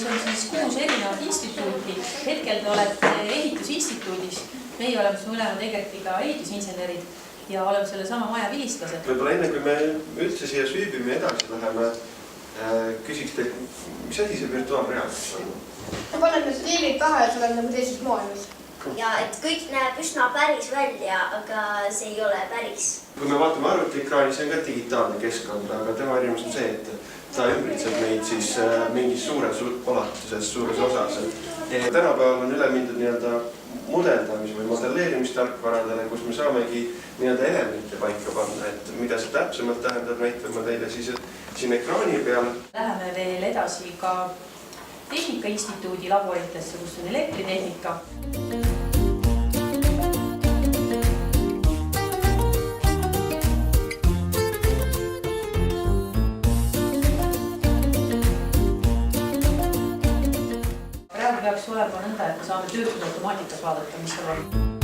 mis on siis 6 erinevat instituuti. Hetkel te olete ehitusinstituudis. Meie oleme mõlemad Egetiga ehitusinsenerid ja oleme selle sama maja vilistlased. Võib-olla enne, kui me üldse siia süübime edasi läheme, küsiks teil, mis asi see virtuaalreaalsus on? Ma panen need liilid taha ja sa oled nagu teises maailmas. Ja et kõik näeb üsna päris välja, aga see ei ole päris. Kui me vaatame arvutiekraani, see on ka digitaalne keskkond, aga tema erinevus on see, et ta ümbritseb meid siis mingis suures ulatuses, suures osas. Tänapäeval on üle mindud nii-öelda mudeldamis- või modelleerimistarkvaradele, kus me saamegi nii-öelda elemente paika panna, et mida see täpsemalt tähendab, näitab ma teile siis siin ekraani peal. Läheme veel edasi ka Tehnikainstituudi laboritesse, kus on elektritehnika. Praegu peaks olema nõnda, et me saame tööstusautomaatikas vaadata, mis seal on.